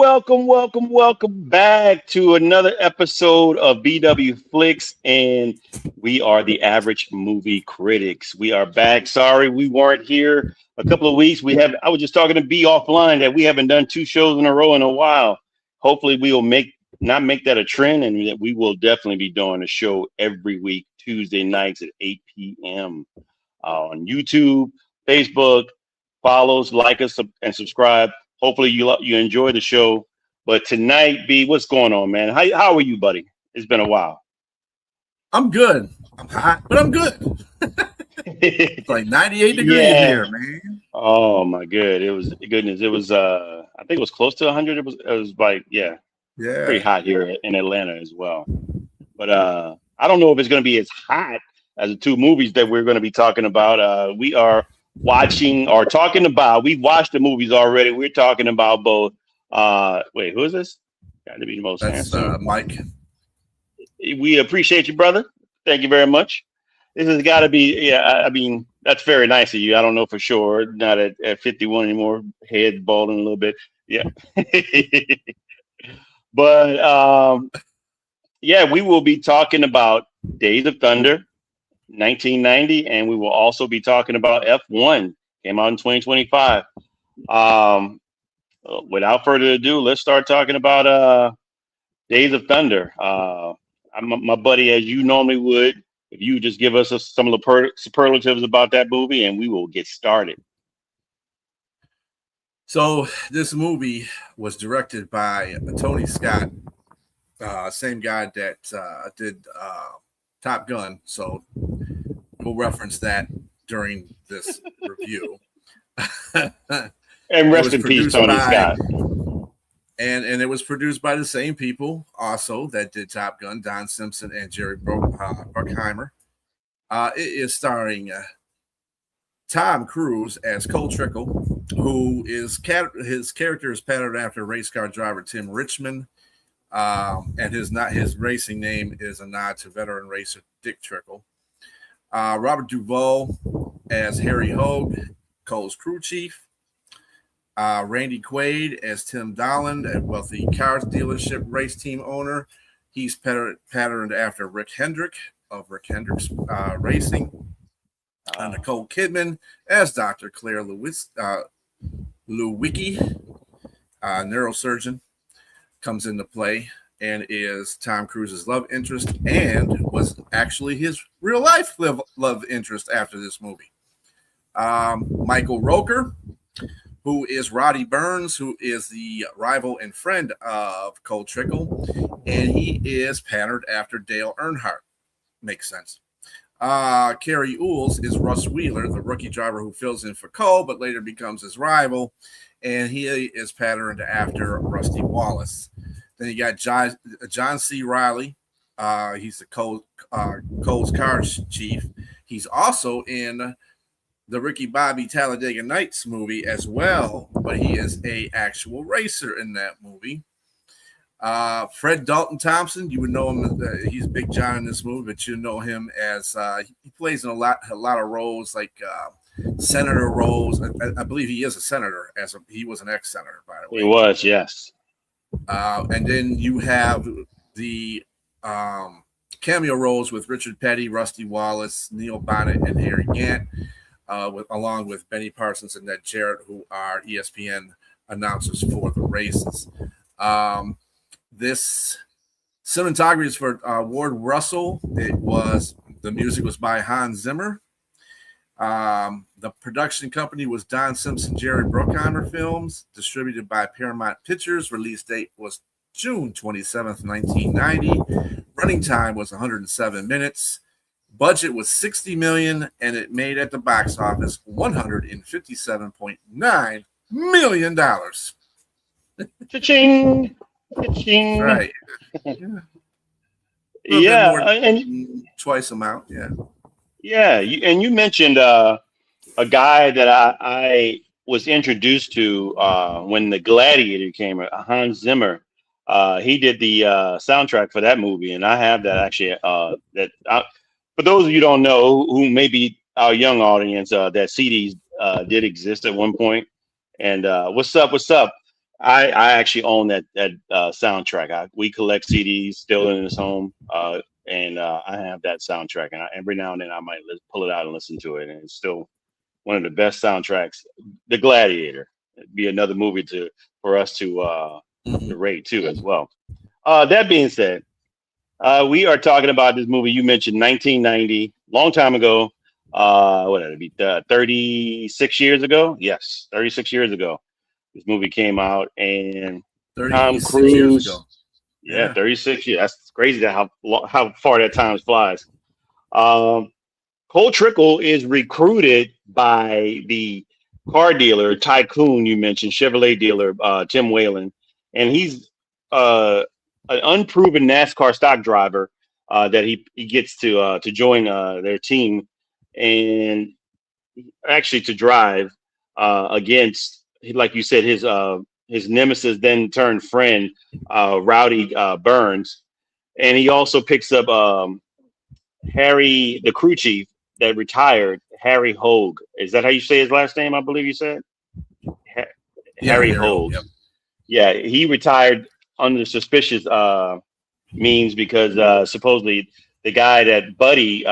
Welcome back to another episode of BW Flix, and we are the average movie critics. We are back. Sorry, we weren't here a couple of weeks. I was just talking to B offline that we haven't done two shows in a row in a while. Hopefully, we will not make that a trend, and that we will definitely be doing a show every week, Tuesday nights at 8 p.m. On YouTube, Facebook. Follows, like us, and subscribe. Hopefully you enjoy the show. But tonight, B, what's going on, man? How are you, buddy? It's been a while. I'm good. I'm hot, but I'm good. It's like 98 degrees here, man. Oh my goodness. It was I think it was close to 100. It was like, pretty hot here in Atlanta as well. But I don't know if it's gonna be as hot as the two movies that we're gonna be talking about. We are watching or talking about, we've watched the movies already. We're talking about both. Wait, who is this? Got to be the most handsome. Mike. We appreciate you, brother. Thank you very much. This has got to be, I mean, that's very nice of you. I don't know for sure. Not at 51 anymore. Head balding a little bit. Yeah. But we will be talking about Days of Thunder, 1990, and we will also be talking about F1. Came out in 2025. Without further ado, let's start talking about Days of Thunder. My buddy, as you normally would, if you just give us some of the superlatives about that movie, and we will get started. So this movie was directed by Tony Scott, same guy that did Top Gun. So we'll reference that during this review. And rest in peace, Tony Scott. And it was produced by the same people also that did Top Gun, Don Simpson and Jerry Bruckheimer. It is starring Tom Cruise as Cole Trickle, who is his character is patterned after race car driver Tim Richmond. And his racing name is a nod to veteran racer Dick Trickle. Robert Duvall as Harry Hogue, Cole's crew chief. Randy Quaid as Tim Dolland, a wealthy car dealership race team owner. He's patterned after Rick Hendrick of Rick Hendrick's Racing. Nicole Kidman as Dr. Claire Lewicki, neurosurgeon, comes into play and is Tom Cruise's love interest and was actually his real life love interest after this movie. Michael Rooker, who is Roddy Burns, who is the rival and friend of Cole Trickle, and he is patterned after Dale Earnhardt. Makes sense. Carrie Ooles is Russ Wheeler, the rookie driver who fills in for Cole, but later becomes his rival, and he is patterned after Rusty Wallace. Then you got John C. Riley. He's the Cole's car chief. He's also in the Ricky Bobby Talladega Nights movie as well, but he is a actual racer in that movie. Fred Dalton Thompson, you would know him. He's Big John in this movie, but you know him as he plays in a lot of roles, like senator roles. I believe he is a senator. He was an ex-senator, by the way. He was, yes. And then you have the cameo roles with Richard Petty, Rusty Wallace, Neil Bonnet, and Harry Gant. Along with Benny Parsons and Ned Jarrett, who are ESPN announcers for the races. This cinematography is for Ward Russell. The music was by Hans Zimmer. The production company was Don Simpson, Jerry Bruckheimer Films, distributed by Paramount Pictures. Release date was June 27th, 1990. Running time was 107 minutes. Budget was $60 million, and it made at the box office $157.9 million. Cha-ching! Cha-ching! Right. And twice amount. Yeah. Yeah, and you mentioned a guy that I was introduced to when The Gladiator came out, Hans Zimmer. He did the soundtrack for that movie, and I have that actually. For those of you who don't know, who may be our young audience, that CDs did exist at one point. And what's up? I actually own that soundtrack. We collect CDs still in his home, and I have that soundtrack. And every now and then I might pull it out and listen to it, and it's still one of the best soundtracks. The Gladiator. It'd be another movie for us to Mhm. rate too as well. That being said, we are talking about this movie you mentioned, 1990, long time ago. What would it be? 36 years ago? Yes, 36 years ago. This movie came out, and Tom 36 years Cruise. ago. Yeah, Yeah. 36 years. That's crazy that how far that time flies. Um, Cole Trickle is recruited by the car dealer tycoon you mentioned, Chevrolet dealer Tim Whalen, and he's an unproven NASCAR stock driver that he gets to join their team, and actually to drive against, like you said, his nemesis then turned friend, Rowdy Burns, and he also picks up Harry, the crew chief that retired, Harry Hogue. Is that how you say his last name? I believe you said ha- Yeah, Harry Harry. Hogue. Yep. Yeah, he retired under suspicious means because supposedly the guy that Buddy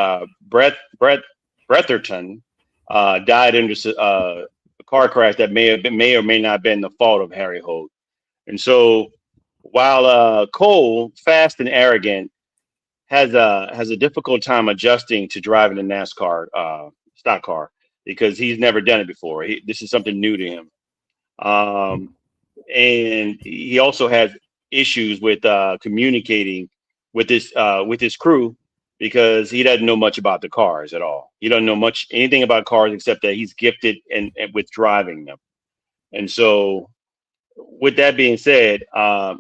Brett Bretherton died in a car crash that may or may not have been the fault of Harry Hogue. And so while Cole, fast and arrogant, has a difficult time adjusting to driving a NASCAR stock car because he's never done it before. This is something new to him. Um, and he also has issues with communicating with his crew because he doesn't know much about the cars at all. He doesn't know much anything about cars except that he's gifted and with driving them. And so, with that being said,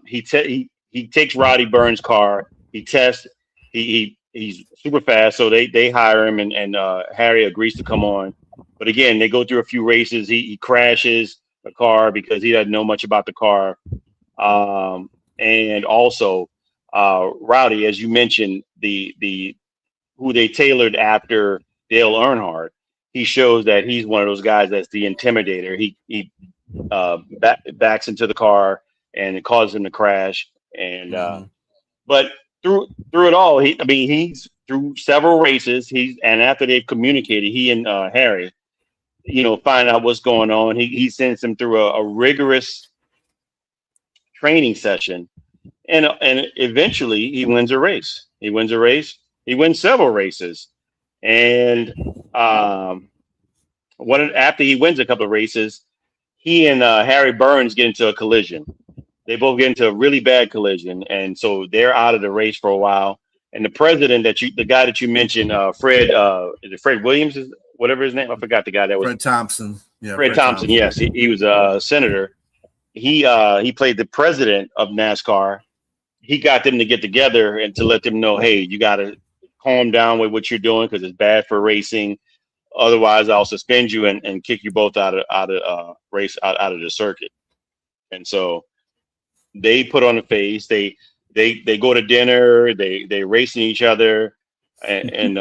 he takes Roddy Burns' car. He tests. He's super fast, so they hire him, and Harry agrees to come on. But again, they go through a few races. He crashes the car because he doesn't know much about the car. And also, Rowdy, as you mentioned, the who they tailored after Dale Earnhardt, he shows that he's one of those guys that's the intimidator. He backs into the car and it causes him to crash. And Hmm. but through it all, I mean, he's through several races. And after they've communicated, he and Harry, find out what's going on. He sends him through a rigorous training session, and eventually he wins a race. He wins a race. He wins several races, and um, after he wins a couple of races, he and Harry Burns get into a collision. They both get into a really bad collision, and so they're out of the race for a while. And the guy that you mentioned, Fred, is it Fred Williams, whatever his name? I forgot the guy that was Fred Thompson. Yeah, Fred Fred Thompson. Thompson. Yes, he was a senator. He played the president of NASCAR. He got them to get together and to let them know, hey, you got to calm down with what you're doing because it's bad for racing. Otherwise, I'll suspend you and kick you both out of race out of the circuit. And so they put on a face. They go to dinner. They racing each other, and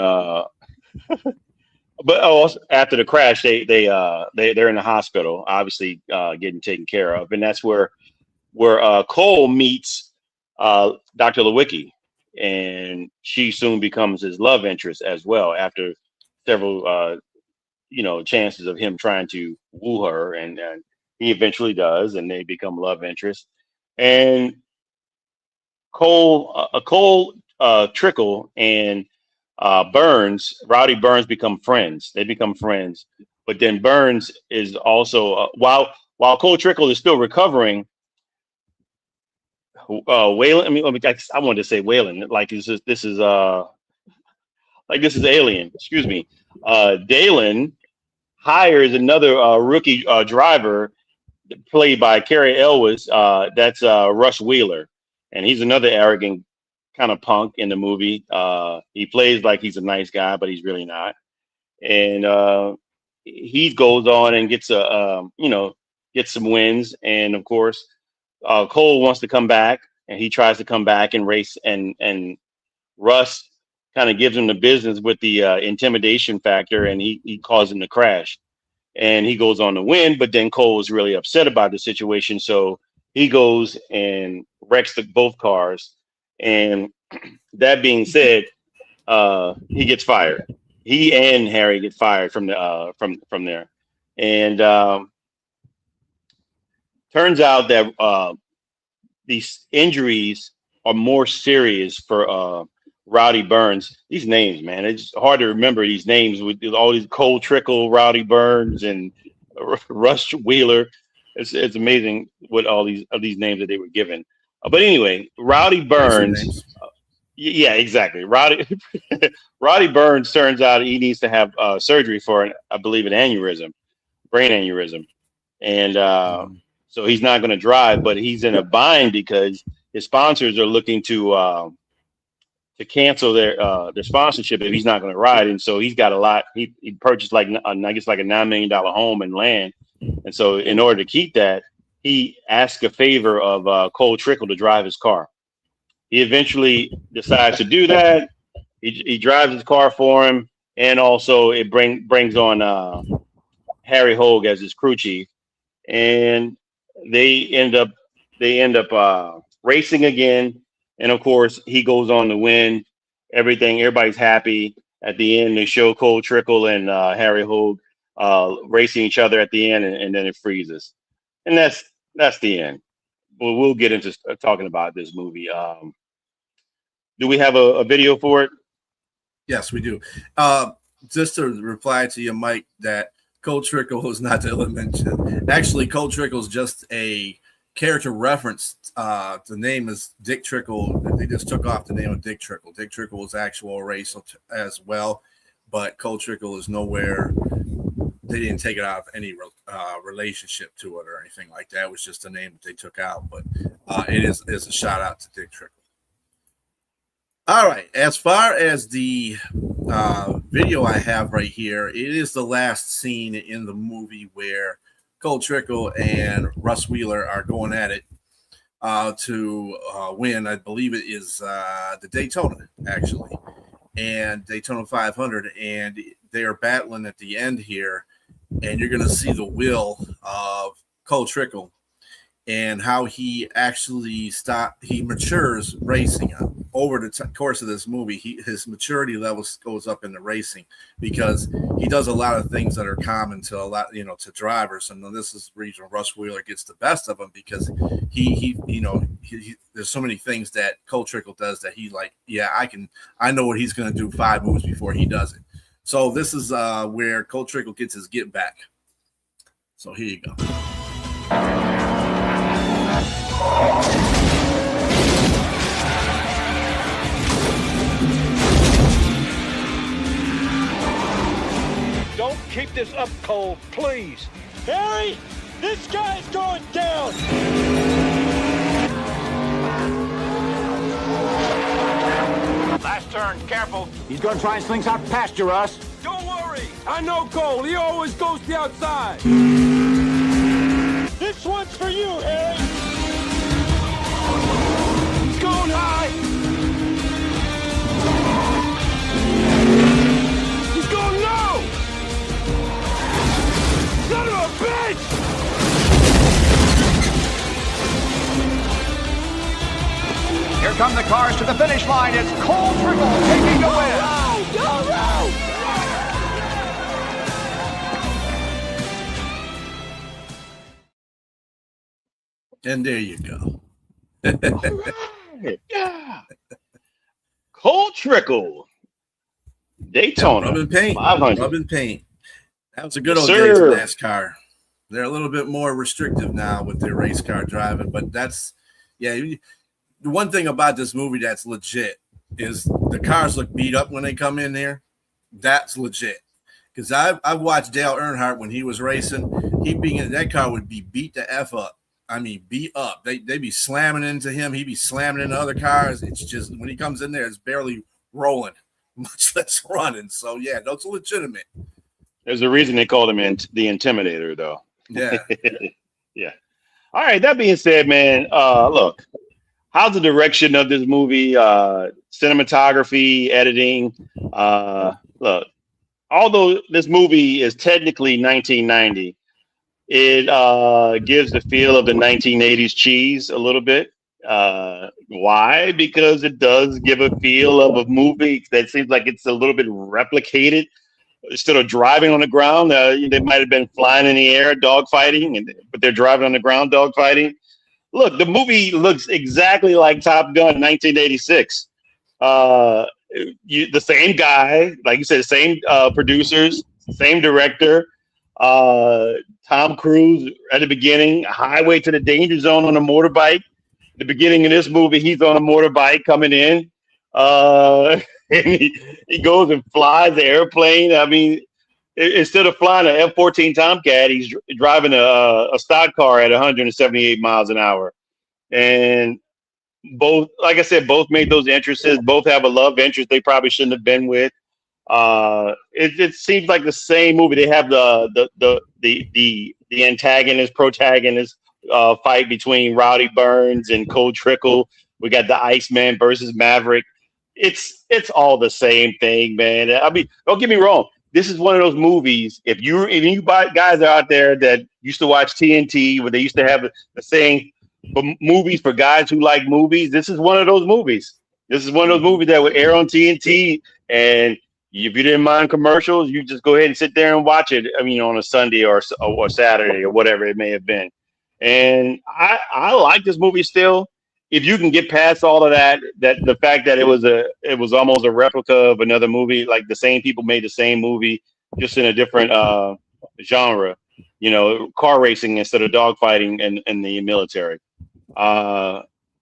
but also after the crash, they're in the hospital, obviously getting taken care of, and that's where Cole meets Dr. Lewicki, and she soon becomes his love interest as well after several chances of him trying to woo her, and he eventually does, and they become love interests. And Cole Trickle and Rowdy Burns become friends. They become friends, but then Burns is also while Cole Trickle is still recovering. Waylon. I wanted to say Waylon. This is Alien. Excuse me. Dalen hires another rookie driver played by Carrie Elwes. That's Russ Wheeler, and he's another arrogant kind of punk in the movie. He plays like he's a nice guy, but he's really not. And he goes on and gets some wins. And of course, Cole wants to come back, and he tries to come back and race. And Russ kind of gives him the business with the intimidation factor, and he causes him to crash. And he goes on to win, but then Cole was really upset about the situation, so he goes and wrecks both cars. And that being said, he gets fired. He and Harry get fired from the from there. And turns out that these injuries are more serious for Rowdy Burns. These names, man, it's hard to remember these names with all these Cole Trickle, Rowdy Burns, and Rush Wheeler. It's amazing what all these of these names that they were given. But anyway, Rowdy Racing Burns. names. Yeah, exactly. Roddy Burns turns out he needs to have surgery for, I believe, an aneurysm, brain aneurysm, and so he's not going to drive. But he's in a bind because his sponsors are looking to cancel their sponsorship if he's not going to ride, and so he's got a lot. He purchased I guess like a $9 million home and land, and so in order to keep that, he asked a favor of Cole Trickle to drive his car. He eventually decides to do that. He drives his car for him, and also it brings on Harry Hogue as his crew chief, and they end up racing again. And of course, he goes on to win everything. Everybody's happy at the end. They show Cole Trickle and Harry Hogue racing each other at the end, and then it freezes, and that's the end. We'll get into talking about this movie. Do we have a video for it? Yes, we do. Just to reply to you, Mike, that Cole Trickle is not the mention. Actually, Cole Trickle is just a character reference. The name is Dick Trickle. They just took off the name of Dick Trickle. Dick Trickle was actual race as well, but Cole Trickle is nowhere. They didn't take it out of any relationship to it or anything like that. It was just a name that they took out, but it is a shout out to Dick Trickle. All right. As far as the video I have right here, it is the last scene in the movie where Cole Trickle and Russ Wheeler are going at it to win. I believe it is the Daytona, actually, and Daytona 500, and they are battling at the end here, and you're going to see the will of Cole Trickle and how he actually matures racing over the course of this movie. His maturity level goes up in the racing because he does a lot of things that are common to to drivers. And this is the reason Russ Wheeler gets the best of him, because he there's so many things that Cole Trickle does that I know what he's going to do 5 moves before he does it. So this is where Cole Trickle gets his get back. So here you go. Don't keep this up, Cole, please. Harry, this guy's going down. Last turn, careful. He's going to try and slingshot past you, Russ. Don't worry. I know Cole. He always goes to the outside. This one's for you, Harry. He's going high. He's going low. Son of a bitch! Here come the cars to the finish line. It's Cole Trickle taking the win. Go, go! And there you go. Right. Yeah. Cole Trickle, Daytona, Rub and paint. 500. Rub and paint. That was a good old Yes, days of sir. NASCAR. They're a little bit more restrictive now with their race car driving, but the one thing about this movie that's legit is the cars look beat up when they come in there. That's legit. Because I've watched Dale Earnhardt when he was racing. That car would be beat the F up. I mean, beat up. They'd be slamming into him. He'd be slamming into other cars. It's just when he comes in there, it's barely rolling, much less running. So, yeah, that's legitimate. There's a reason they called him the Intimidator, though. Yeah. Yeah. All right. That being said, man, look, how's the direction of this movie? Cinematography, editing. Look, although this movie is technically 1990, It gives the feel of the 1980s cheese a little bit. Why? Because it does give a feel of a movie that seems like it's a little bit replicated. Instead of driving on the ground, they might have been flying in the air, dogfighting, but they're driving on the ground, dogfighting. Look, the movie looks exactly like Top Gun 1986. Uh, the same guy, like you said, the same producers, same director. Uh, Tom Cruise at the beginning, highway to the danger zone on a motorbike. The beginning of this movie, he's on a motorbike coming in. And he goes and flies the airplane. I mean, instead of flying an F-14 Tomcat, he's driving a stock car at 178 miles an hour. And both, like I said, both made those entrances. Both have a love interest they probably shouldn't have been with. It seems like the same movie. They have the antagonist protagonist fight between Rowdy Burns and Cole Trickle. We got the Iceman versus Maverick. It's all the same thing, man. I mean, don't get me wrong. This is one of those movies. If you guys are out there that used to watch TNT, where they used to have the saying for movies for guys who like movies, this is one of those movies. This is one of those movies that would air on TNT, and if you didn't mind commercials, you just go ahead and sit there and watch it. I mean, on a Sunday or Saturday or whatever it may have been. And I like this movie still. If you can get past all of that the fact that it was almost a replica of another movie, like the same people made the same movie, just in a different genre, car racing instead of dogfighting in the military.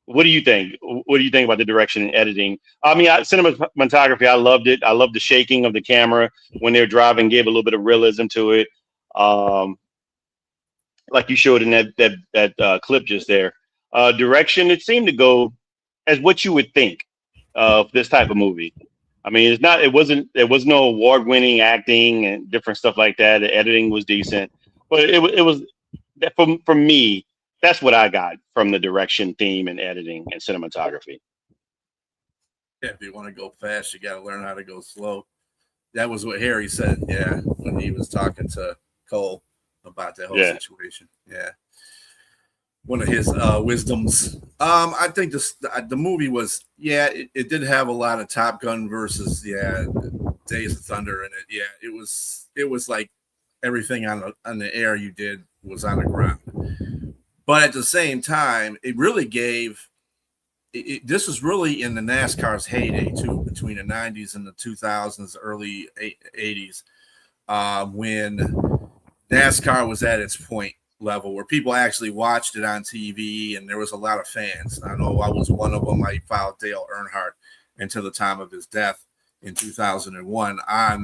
What do you think? What do you think about the direction and editing? I mean, cinematography, I loved it. I loved the shaking of the camera when they're driving, gave a little bit of realism to it. Like you showed in that clip just there. Direction, it seemed to go as what you would think of this type of movie. I mean, there was no award-winning acting and different stuff like that. The editing was decent, but it was for me. That's what I got from the direction, theme, and editing and cinematography. Yeah, if you want to go fast, you got to learn how to go slow. That was what Harry said. Yeah, when he was talking to Cole about that whole situation. Yeah. One of his wisdoms. I think the movie was, it did have a lot of Top Gun versus Days of Thunder in it. Yeah, it was like everything on the air you did was on the ground. But at the same time, it really gave. This was really in the NASCAR's heyday too, between the 90s and the 2000s, early 80s, when NASCAR was at its point level where people actually watched it on TV and there was a lot of fans. I know I was one of them. I followed Dale Earnhardt until the time of his death in 2001 on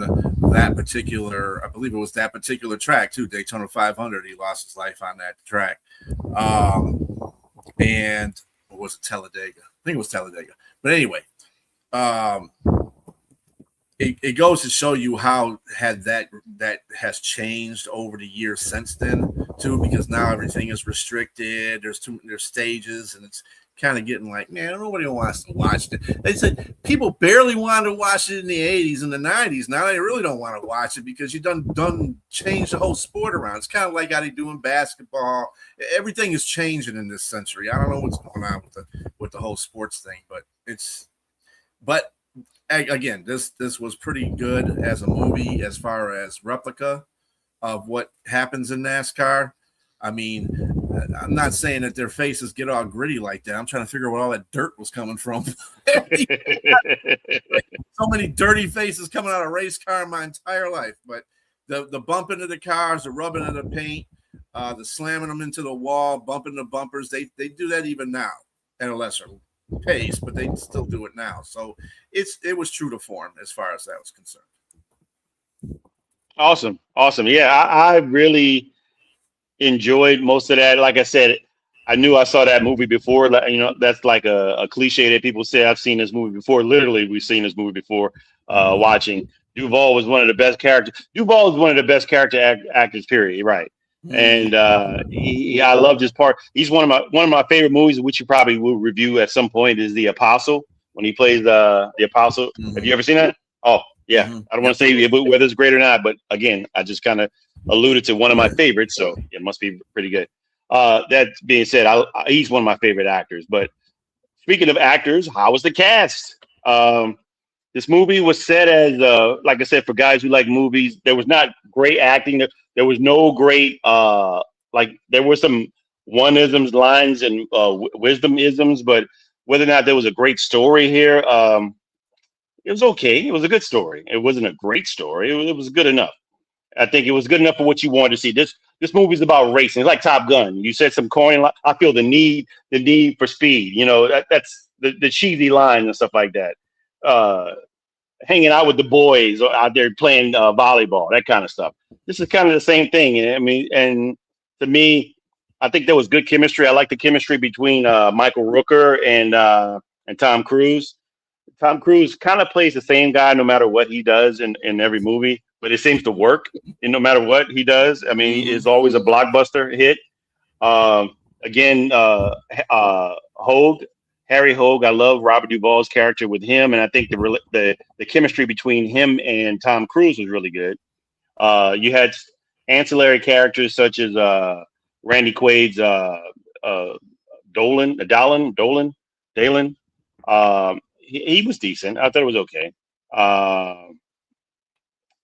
that particular, I believe it was that particular track too, Daytona 500. He lost his life on that track. And what was it, Talladega? I think it was Talladega. But anyway, it goes to show you how that has changed over the years since then too, because now everything is restricted. There's stages, and it's kind of getting like, man, nobody wants to watch it. They said people barely wanted to watch it in the 80s and the 90s. Now they really don't want to watch it because you done changed the whole sport around. It's kind of like how they do in basketball. Everything is changing in this century. I don't know what's going on with the whole sports thing, but again, this was pretty good as a movie as far as replica of what happens in NASCAR. I mean, I'm not saying that their faces get all gritty like that. I'm trying to figure out where all that dirt was coming from. So many dirty faces coming out of a race car in my entire life. But the bumping of the cars, the rubbing of the paint, the slamming them into the wall, bumping the bumpers, they do that even now at a lesser pace, but they still do it now. So it was true to form as far as that was concerned. Awesome. Yeah, I really enjoyed most of that. Like I said, I knew I saw that movie before. That's like a cliche that people say, I've seen this movie before. Literally, we've seen this movie before. Watching Duvall was one of the best characters. Duvall is one of the best character actors. Period. Right. And I loved his part. He's one of my favorite movies, which you probably will review at some point, is The Apostle, when he plays the Apostle. Have you ever seen that? Oh, yeah. I don't want to say whether it's great or not, but again, I just kind of alluded to one of my favorites, so it must be pretty good. That being said, he's one of my favorite actors. But speaking of actors, how was the cast? This movie was set as, like I said, for guys who like movies. There was not great acting. There was no great, there were some one-isms, lines, and wisdom-isms, but whether or not there was a great story here, it was okay. It was a good story. It wasn't a great story. It was good enough. I think it was good enough for what you wanted to see. This movie's about racing. It's like Top Gun. You said some corny. I feel the need for speed. That's the cheesy lines and stuff like that. Hanging out with the boys or out there playing volleyball, that kind of stuff. This is kind of the same thing. I mean, and to me, I think there was good chemistry. I like the chemistry between Michael Rooker and Tom Cruise. Tom Cruise kind of plays the same guy no matter what he does in every movie, but it seems to work in no matter what he does. I mean, it's always a blockbuster hit. Harry Hogue. I love Robert Duvall's character with him, and I think the chemistry between him and Tom Cruise was really good. You had ancillary characters such as Randy Quaid's Dalen. He was decent. I thought it was okay.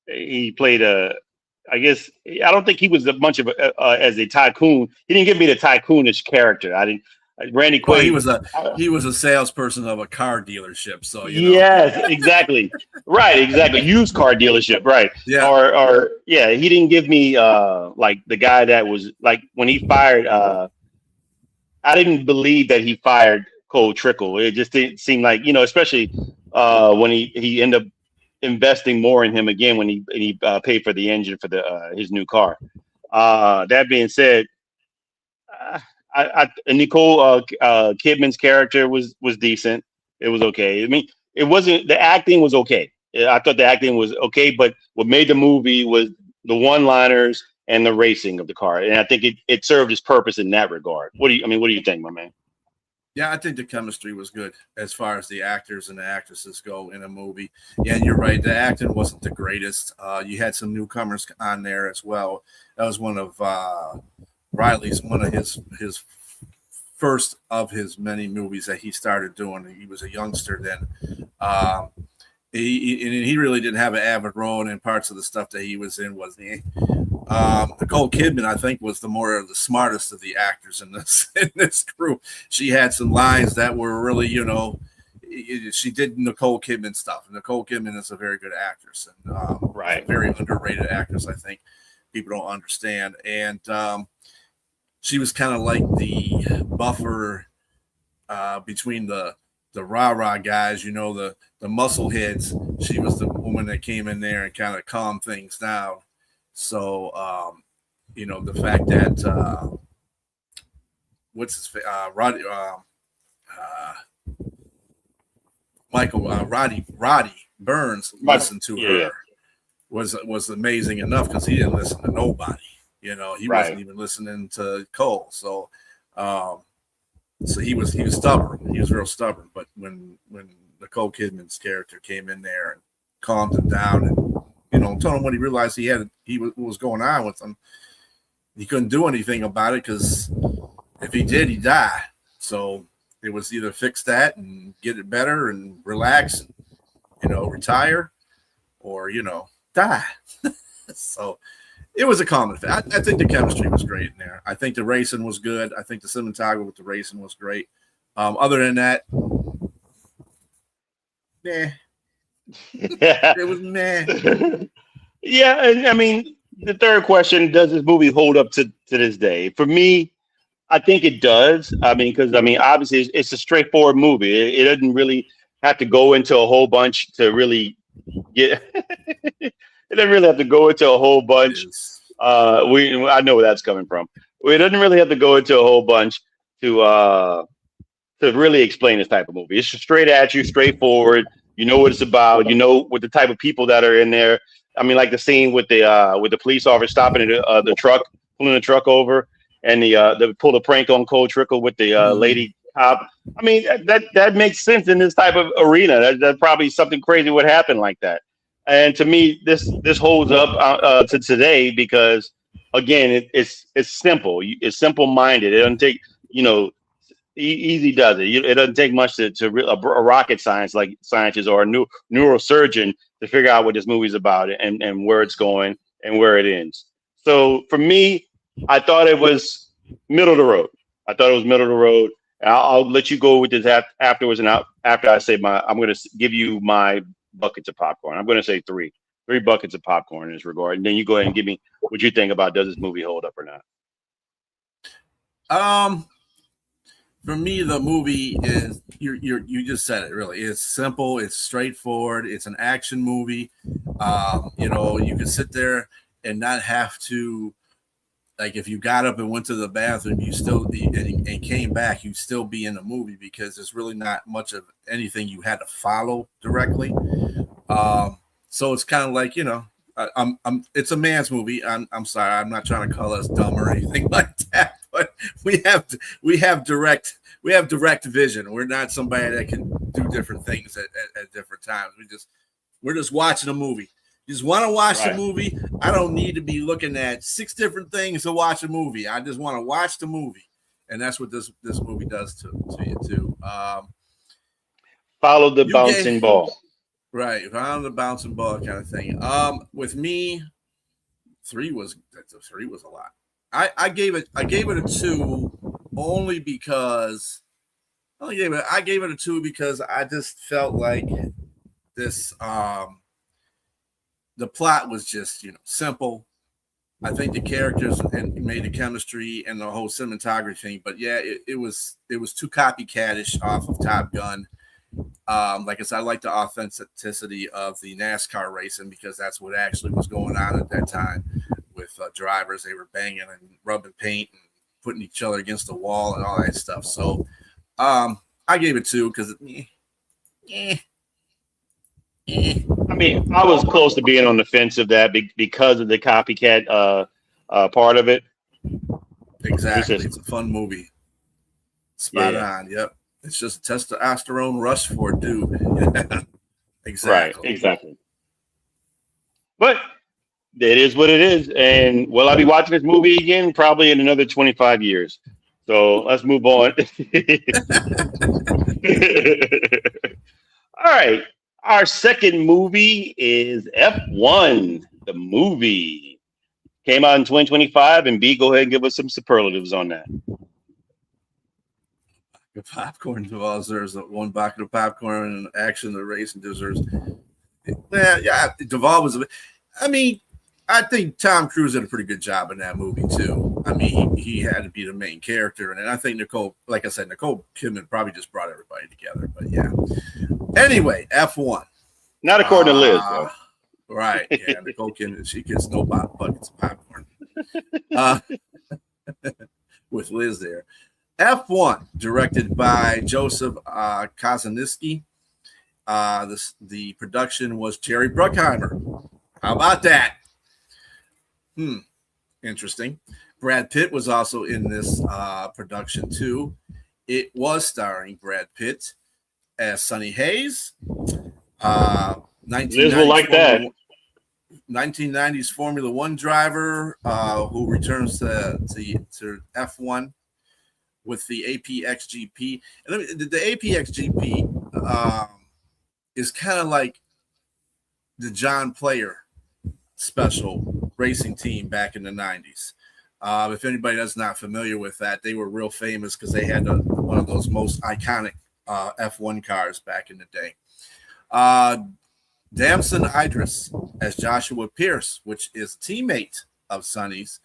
He played I guess I don't think he was much of as a tycoon. He didn't give me the tycoonish character. I didn't. Randy Quaid. Well, he was a salesperson of a car dealership. So yes, exactly. Right, exactly. Used car dealership. Right. Yeah. Or yeah, he didn't give me like the guy that was like when he fired. I didn't believe that he fired Cole Trickle. It just didn't seem like, especially when he ended up investing more in him again when he paid for the engine for his new car. That being said, Nicole Kidman's character was decent. It was okay. I mean, it wasn't, the acting was okay. I thought the acting was okay, but what made the movie was the one-liners and the racing of the car, and I think it served its purpose in that regard. What do you think, my man? Yeah, I think the chemistry was good as far as the actors and the actresses go in a movie. Yeah, and you're right. The acting wasn't the greatest. You had some newcomers on there as well. That was one of Riley's, one of his first of his many movies that he started doing. He was a youngster then. He really didn't have an avid role in parts of the stuff that he was in, wasn't he? Nicole Kidman, I think, was the smartest of the actors in this group. She had some lines that were really, she did Nicole Kidman stuff. Nicole Kidman is a very good actress and right, very underrated actress. I think people don't understand. And she was kind of like the buffer between the rah-rah guys, the muscle heads. She was the woman that came in there and kind of calmed things down. So, the fact that Roddy Burns listened to her was amazing enough because he didn't listen to nobody. He wasn't even listening to Cole. So, so he was stubborn. He was real stubborn. But when Nicole Kidman's character came in there and calmed him down and told him when he realized what was going on with him, he couldn't do anything about it because if he did, he'd die. So it was either fix that and get it better and relax and retire, or die. So it was a common thing. I think the chemistry was great in there. I think the racing was good. I think the cinematography with the racing was great. Other than that, it was meh. Yeah, and I mean, the third question: does this movie hold up to this day? For me, I think it does. Because obviously, it's a straightforward movie. It doesn't really have to go into a whole bunch to really get. It doesn't really have to go into a whole bunch. I know where that's coming from. It doesn't really have to go into a whole bunch to really explain this type of movie. It's straight at you, straightforward. You know what it's about. You know what the type of people that are in there. I mean, like the scene with the police officer stopping the truck, pulling the truck over, and the pull the prank on Cole Trickle with the lady cop. I mean, that makes sense in this type of arena. That probably something crazy would happen like that. And to me, this holds up to today because again, it's simple. It's simple minded. It doesn't take easy does it. It doesn't take much a rocket scientist or a neurosurgeon to figure out what this movie's about and where it's going and where it ends. So for me, I thought it was middle of the road. I thought it was middle of the road. I'll let you go with this afterwards, and after I say I'm going to give you my buckets of popcorn. I'm going to say three buckets of popcorn in this regard, and then you go ahead and give me what you think about does this movie hold up or not. For me, the movie is you just said it. Really, it's simple. It's straightforward. It's an action movie. You can sit there and not have to, like, if you got up and went to the bathroom, you still and came back, you'd still be in the movie because there's really not much of anything you had to follow directly. So it's kind of like, it's a man's movie. I'm sorry, I'm not trying to call us dumb or anything like that, but we have direct vision. We're not somebody that can do different things at different times. We're just watching a movie. You just want to watch the movie. I don't need to be looking at 6 different things to watch a movie. I just want to watch the movie, and that's what this movie does to you too. Follow the bouncing ball. Right, around the bouncing ball kind of thing. With me, 3 was a lot. I gave it a 2 only because I gave it a 2 because I just felt like this. The plot was just simple. I think the characters and made the chemistry and the whole cinematography thing, but yeah, it was too copycatish off of Top Gun. Like I said, I like the authenticity of the NASCAR racing because that's what actually was going on at that time with drivers. They were banging and rubbing paint and putting each other against the wall and all that stuff. So I gave it 2 because I mean, I was close to being on the fence of that because of the copycat part of it. Exactly. It's a fun movie. Spot on. Yep. It's just a testosterone rush for a dude. Exactly. Right. Exactly. But it is what it is. And will I be watching this movie again? Probably in another 25 years. So let's move on. All right. Our second movie is F1, the movie. Came out in 2025. And B, go ahead and give us some superlatives on that. Popcorn deserves one bucket of popcorn and action. The racing deserves. Yeah. Duvall was. I mean, I think Tom Cruise did a pretty good job in that movie too. I mean, he had to be the main character, and I think Nicole Kidman probably just brought everybody together. But yeah. Anyway, F1. Not according to Liz, though. Right. Yeah, Nicole Kidman, she gets no buckets of popcorn. With Liz there. F1, directed by Joseph Kosinski. The production was Jerry Bruckheimer. How about that? Interesting. Brad Pitt was also in this production too. It was starring Brad Pitt as Sonny Hayes. 1990s Formula One driver who returns to F1 with the APXGP. And the APXGP is kind of like the John Player special racing team back in the 90s. If anybody that's not familiar with that, they were real famous because they had one of those most iconic F1 cars back in the day. Damson Idris as Joshua Pierce, which is a teammate of Sonny's,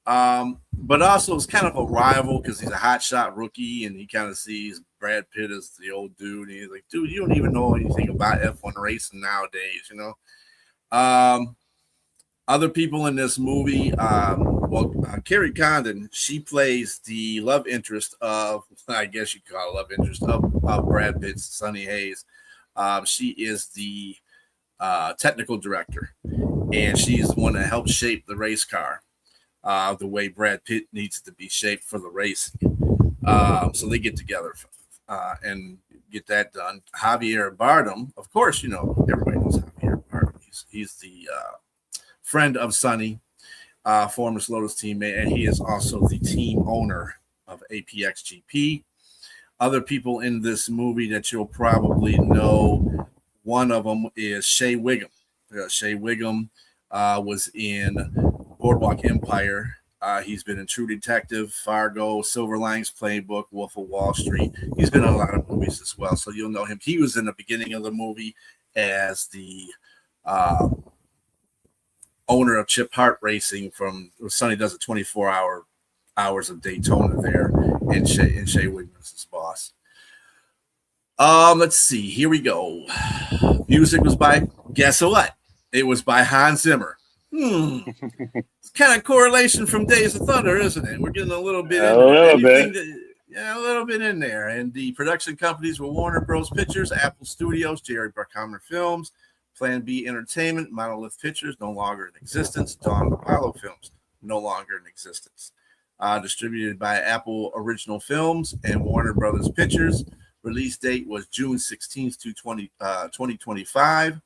but also is kind of a rival because he's a hotshot rookie and he kind of sees Brad Pitt as the old dude. And he's like, dude, you don't even know anything about F1 racing nowadays, Other people in this movie, Carrie Condon, she plays the love interest of, I guess you call it love interest of Brad Pitt's Sonny Hayes. She is the technical director, and she's the one that helped shape the race car the way Brad Pitt needs to be shaped for the race. So they get together and get that done. Javier Bardem, of course, everybody knows Javier Bardem. He's the friend of Sonny, former Lotus teammate, and he is also the team owner of APXGP. Other people in this movie that you'll probably know, one of them is Shea Wiggum. Shea Wiggum was in Boardwalk Empire. He's been in True Detective, Fargo, Silver Linings Playbook, Wolf of Wall Street. He's been in a lot of movies as well, so you'll know him. He was in the beginning of the movie as the owner of Chip Hart Racing from Sonny does a 24 hours of Daytona there, and Shea Wiggum is his boss. Let's see. Here we go. Music was by, guess what? It was by Hans Zimmer. It's kind of correlation from Days of Thunder, isn't it? We're getting a little bit in there. A little bit in there. And the production companies were Warner Bros. Pictures, Apple Studios, Jerry Bruckheimer Films, Plan B Entertainment, Monolith Pictures, no longer in existence, Dawn Apollo Films, no longer in existence. Distributed by Apple Original Films and Warner Brothers Pictures. Release date was June 16th to 2025.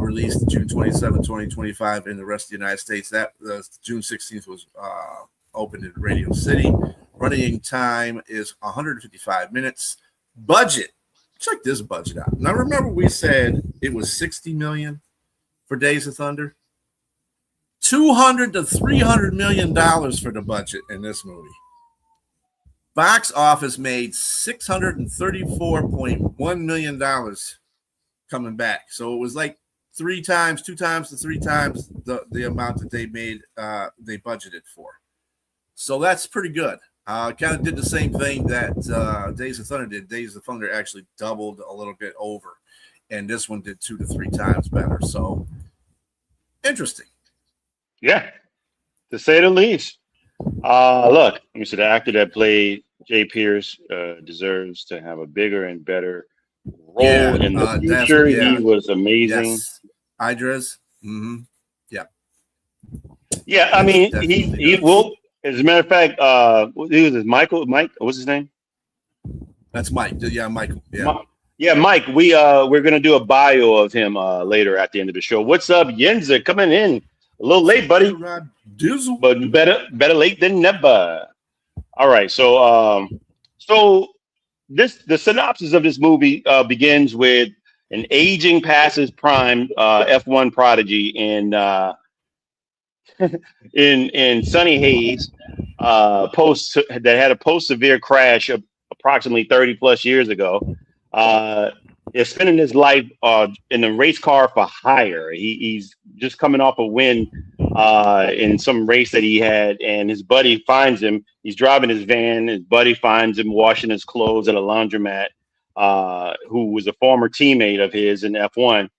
Released June 27, 2025 in the rest of the United States. That June 16th was opened in Radio City. Running time is 155 minutes. Budget. Check this budget out. Now remember we said it was $60 million for Days of Thunder. $200 to $300 million for the budget in this movie. Box office made $634.1 million coming back. So it was like 2 times to 3 times the amount that they made, they budgeted for. So that's pretty good. Kind of did the same thing that Days of Thunder did. Days of Thunder actually doubled a little bit over, and this one did 2 to 3 times better. So interesting. Yeah, to say the least. Look, let me say the actor that played Jay Pierce deserves to have a bigger and better role in the future. He was amazing. Yes. Idris. Mm-hmm. Yeah. Yeah, I mean, he will. As a matter of fact, he was Michael. Mike, what's his name? That's Mike. Yeah, Michael. Yeah. Mike. We're gonna do a bio of him later at the end of the show. What's up, Yenza? Coming in a little late, buddy. But better late than never. All right, so the synopsis of this movie begins with an aging past his prime F1 prodigy in Sonny Hayes that had a post severe crash of approximately 30 plus years ago. Is spending his life in a race car for hire. He's just coming off a win in some race that he had, and his buddy finds him. He's driving his van. His buddy finds him washing his clothes at a laundromat, who was a former teammate of his in F1,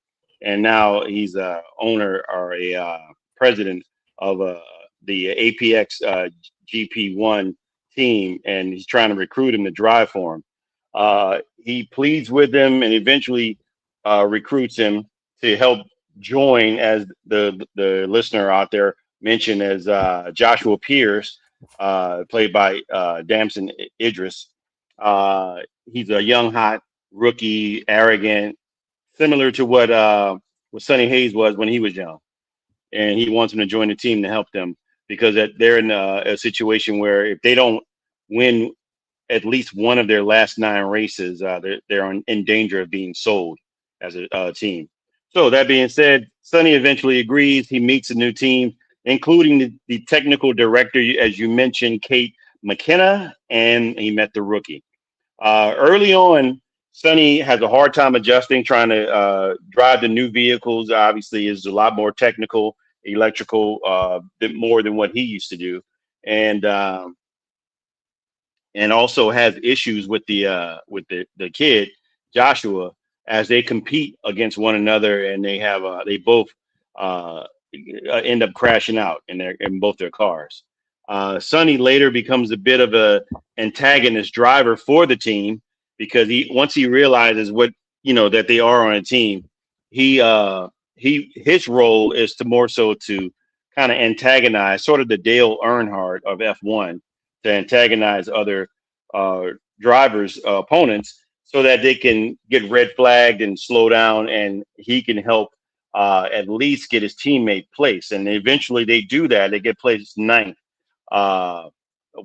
and now he's a owner or a president of the APX GP1 team, and he's trying to recruit him to drive for him. He pleads with him and eventually recruits him to help join, as the listener out there mentioned, as Joshua Pierce, played by Damson Idris. He's a young, hot rookie, arrogant, similar to what Sonny Hayes was when he was young. And he wants him to join the team to help them because they're in a situation where if they don't win at least one of their last 9 races, they're in danger of being sold as a team. So that being said, Sonny eventually agrees. He meets a new team, including the technical director, as you mentioned, Kate McKenna, and he met the rookie. Early on, Sonny has a hard time adjusting, trying to drive the new vehicles. Obviously, is a lot more technical, electrical, more than what he used to do, and also has issues with the kid Joshua as they compete against one another, and they both end up crashing out in both their cars. Sonny later becomes a bit of a antagonist driver for the team because once he realizes that they are on a team, his role is to more so to kind of antagonize, sort of the Dale Earnhardt of F1, to antagonize other drivers, opponents, so that they can get red flagged and slow down, and he can help at least get his teammate placed. And eventually they do that. They get placed ninth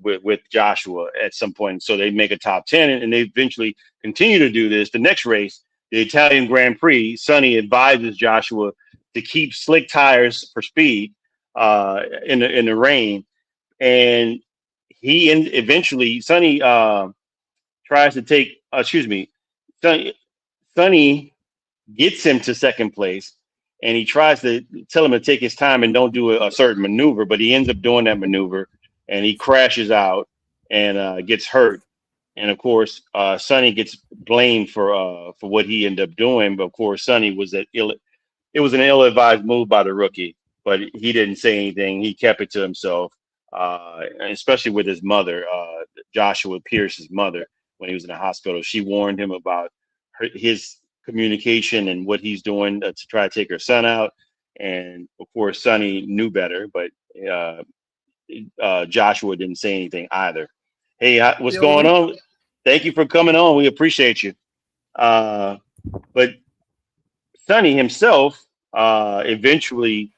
with Joshua at some point. So they make a top 10, and they eventually continue to do this. The next race, the Italian Grand Prix, Sonny advises Joshua to keep slick tires for speed in the rain. And eventually Sonny tries to take, Sonny gets him to second place, and he tries to tell him to take his time and don't do a certain maneuver, but he ends up doing that maneuver, and he crashes out and gets hurt. And of course, Sonny gets blamed for what he ended up doing. But of course, Sonny was it was an ill-advised move by the rookie, but he didn't say anything. He kept it to himself, especially with his mother, Joshua Pierce's mother, when he was in the hospital. She warned him about his communication and what he's doing to try to take her son out. And of course, Sonny knew better, but Joshua didn't say anything either. Hey, what's going on? Thank you for coming on. We appreciate you. But Sonny himself eventually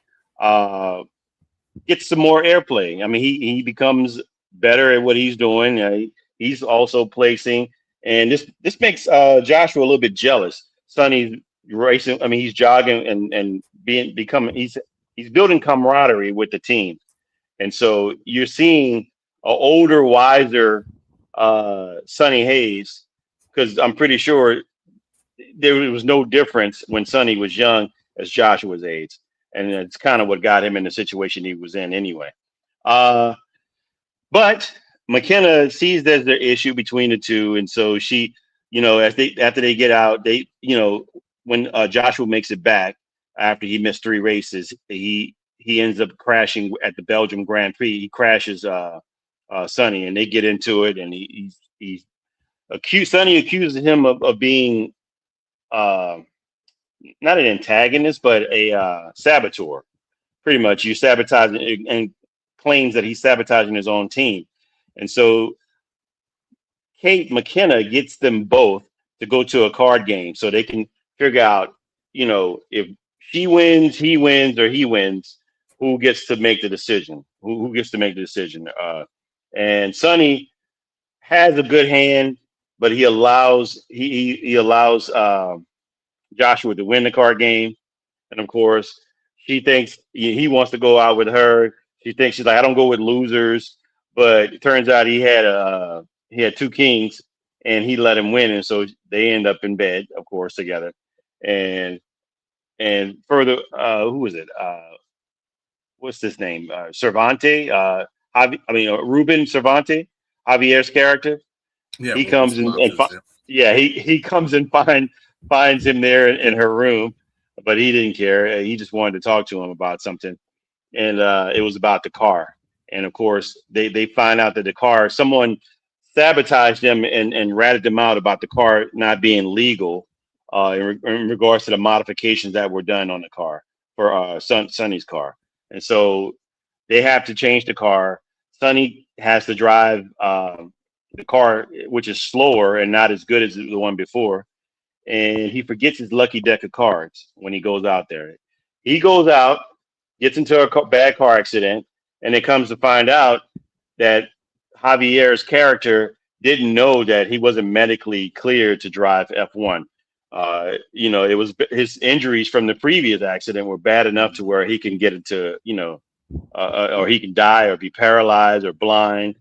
gets some more airplay. I mean, he becomes better at what he's doing. He's also placing, and this makes Joshua a little bit jealous. Sonny's racing. I mean, he's jogging and he's building camaraderie with the team, and so you're seeing an older, wiser Sonny Hayes, because I'm pretty sure there was no difference when Sonny was young as Joshua's age, and it's kind of what got him in the situation he was in anyway. But McKenna sees there's the issue between the two, and so she, after they get out, when Joshua makes it back after he missed 3 races, he ends up crashing at the Belgium Grand Prix. He crashes Sonny, and they get into it, and Sonny accuses him of being not an antagonist, but a saboteur. Pretty much, you sabotage, and claims that he's sabotaging his own team. And so Kate McKenna gets them both to go to a card game so they can figure out, if she wins, he wins, or he wins, who gets to make the decision, who gets to make the decision. And Sonny has a good hand, but he allows Joshua to win the card game. And of course, she thinks he wants to go out with her. She's like, I don't go with losers. But it turns out he had 2 kings, and he let him win, and so they end up in bed, of course, together. And further, who is it? What's his name? Cervantes. Ruben Cervantes, Javier's character. Yeah, he comes he comes and finds him there in her room, but he didn't care. He just wanted to talk to him about something, and it was about the car. And of course, they find out that the car, someone sabotaged them and ratted them out about the car not being legal in regards to the modifications that were done on the car for Sonny's car. And so they have to change the car. Sonny has to drive the car, which is slower and not as good as the one before. And he forgets his lucky deck of cards when he goes out there. He goes out, gets into a bad car accident, and it comes to find out that Javier's character didn't know that he wasn't medically cleared to drive F1. It was his injuries from the previous accident were bad enough to where he can get into, or he can die or be paralyzed or blind,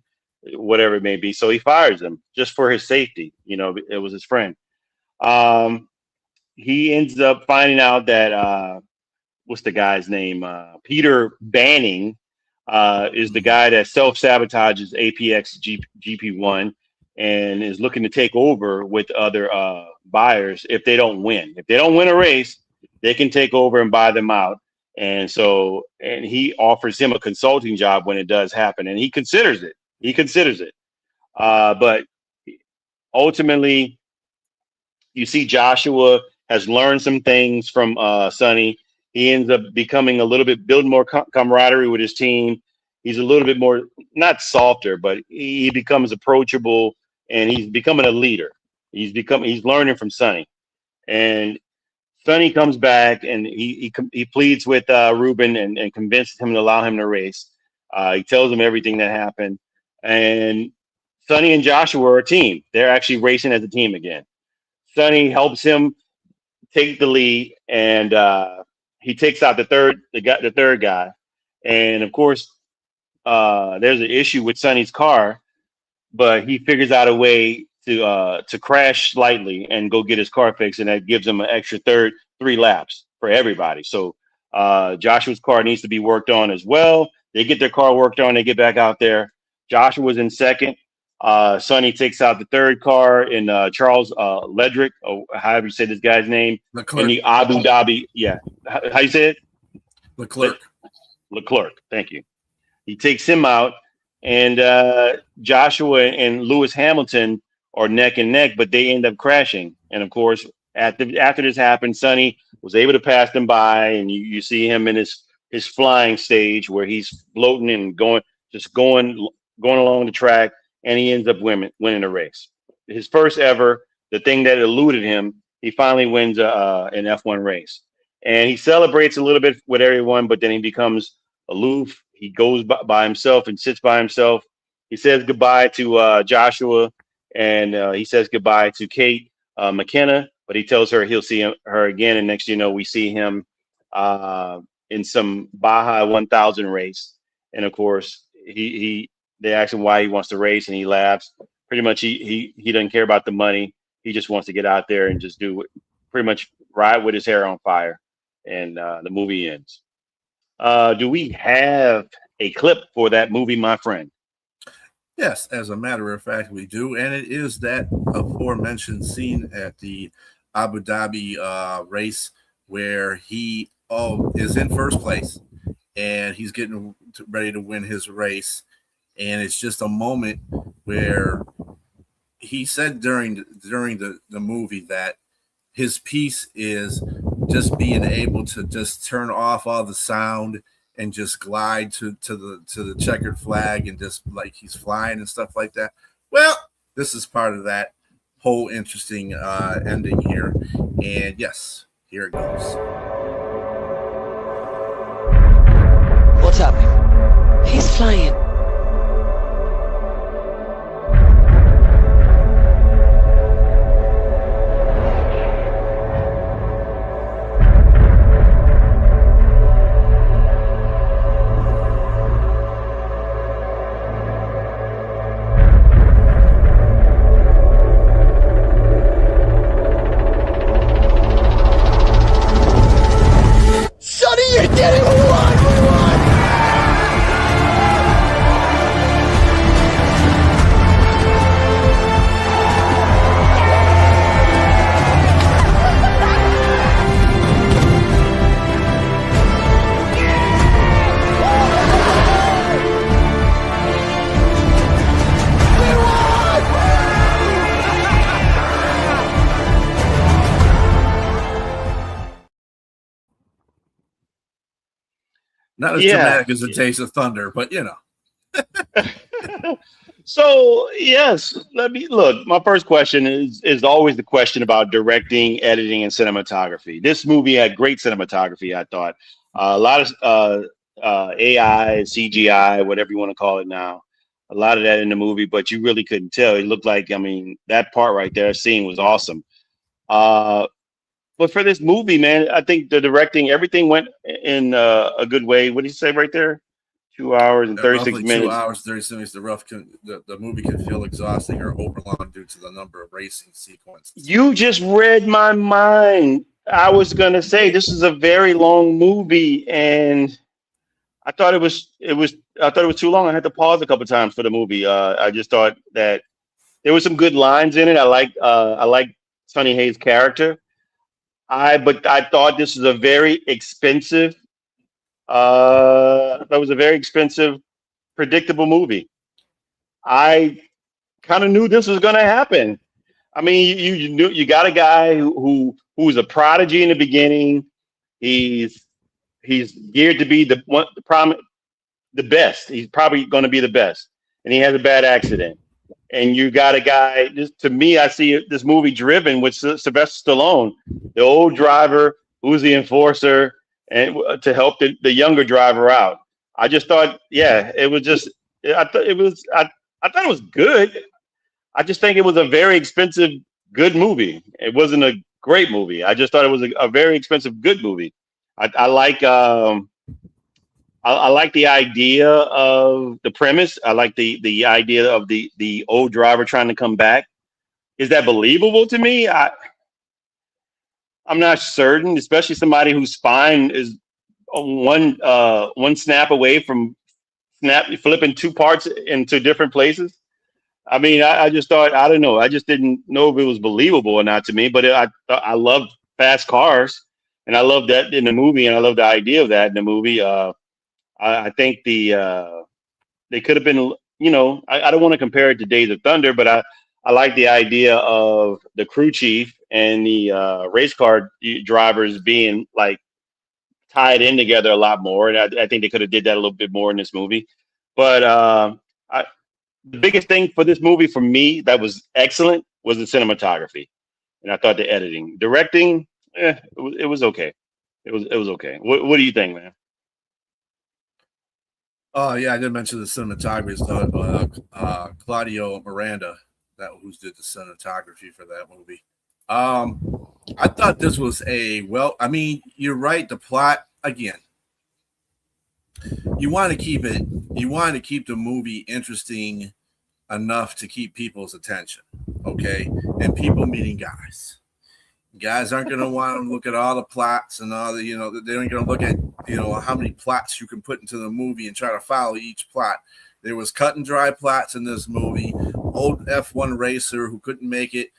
whatever it may be. So he fires him just for his safety. It was his friend. He ends up finding out that what's the guy's name? Peter Banning is the guy that self-sabotages APX GP1 and is looking to take over with other buyers if they don't win. If they don't win a race, they can take over and buy them out. And he offers him a consulting job when it does happen, and he considers it. But ultimately, you see Joshua has learned some things from Sonny. He ends up becoming building more camaraderie with his team. He's a little bit more, not softer, but he becomes approachable, and he's becoming a leader. He's learning from Sonny. And Sonny comes back and he pleads with Ruben and convinces him to allow him to race. He tells him everything that happened, and Sonny and Joshua are a team. They're actually racing as a team again. Sonny helps him take the lead, and he takes out the third guy, and of course, there's an issue with Sonny's car, but he figures out a way to crash slightly and go get his car fixed, and that gives him an extra 3 laps for everybody. So Joshua's car needs to be worked on as well. They get their car worked on. They get back out there. Joshua's in second. Sonny takes out the third car in Charles Ledrick, or however you say this guy's name, in the Abu Dhabi. Yeah, how you say it? Leclerc. Leclerc. Thank you. He takes him out, and Joshua and Lewis Hamilton are neck and neck, but they end up crashing. And of course, after this happened, Sonny was able to pass them by, and you see him in his flying stage where he's floating and going along the track, and he ends up winning the race. His first ever, the thing that eluded him, he finally wins an F1 race. And he celebrates a little bit with everyone, but then he becomes aloof. He goes by himself and sits by himself. He says goodbye to Joshua, and he says goodbye to Kate McKenna, but he tells her he'll see her again. And next, we see him in some Baja 1000 race. And of course, they ask him why he wants to race, and he laughs. Pretty much, he doesn't care about the money. He just wants to get out there and just pretty much ride with his hair on fire. And the movie ends. Do we have a clip for that movie, my friend? Yes, as a matter of fact, we do. And it is that aforementioned scene at the Abu Dhabi race where he is in first place and he's getting ready to win his race. And it's just a moment where he said during the movie that his piece is just being able to just turn off all the sound and just glide to the checkered flag and just like he's flying and stuff like that. Well, this is part of that whole interesting ending here. And yes, here it goes. What's happening? He's flying. Not as dramatic as A Taste of Thunder, but So yes, let me look. My first question is always the question about directing, editing, and cinematography. This movie had great cinematography. I thought a lot of AI, CGI, whatever you want to call it now. A lot of that in the movie, but you really couldn't tell. It looked like, that part right there, scene was awesome. But for this movie, man, I think the directing, everything went in a good way. What did you say right there? 2 hours and 36 minutes. 2 hours, 36 minutes. The movie can feel exhausting or overlong due to the number of racing sequences. You just read my mind. I was gonna say this is a very long movie, and I thought it was too long. I had to pause a couple times for the movie. I just thought that there was some good lines in it. I like Sonny Hayes' character. But I thought this was a very expensive. That was a very expensive, predictable movie. I kind of knew this was going to happen. I mean, you knew you got a guy who was a prodigy in the beginning. He's geared to be the best. He's probably going to be the best, and he has a bad accident. and you got a guy. Just to me, I see this movie driven with Sylvester Stallone, the old driver who's the enforcer, and to help the younger driver out. I just thought, yeah, it was just. I thought it was. I thought it was good. I just think it was a very expensive, good movie. It wasn't a great movie. I just thought it was a very expensive, good movie. I like. I like the idea of the premise. I like the idea of the old driver trying to come back. Is that believable to me? I'm not certain, especially somebody whose spine is one snap away from flipping two parts into different places. I mean, I just thought, I don't know. I just didn't know if it was believable or not to me. But I loved fast cars, and I loved that in the movie, and I love the idea of that in the movie. I think they could have been, I don't want to compare it to Days of Thunder, but I like the idea of the crew chief and the race car drivers being like tied in together a lot more. And I think they could have did that a little bit more in this movie. But the biggest thing for this movie for me that was excellent was the cinematography. And I thought the editing, directing, it was okay. It was okay. What do you think, man? Oh yeah, I did mention the cinematography. Claudio Miranda, who did the cinematography for that movie. I thought this was I mean, you're right. The plot again. You want to keep the movie interesting enough to keep people's attention, okay? And people meeting guys. Guys aren't going to want to look at all the plots and all the, they aren't going to look at, how many plots you can put into the movie and try to follow each plot. There was cut and dry plots in this movie. Old F1 racer who couldn't make it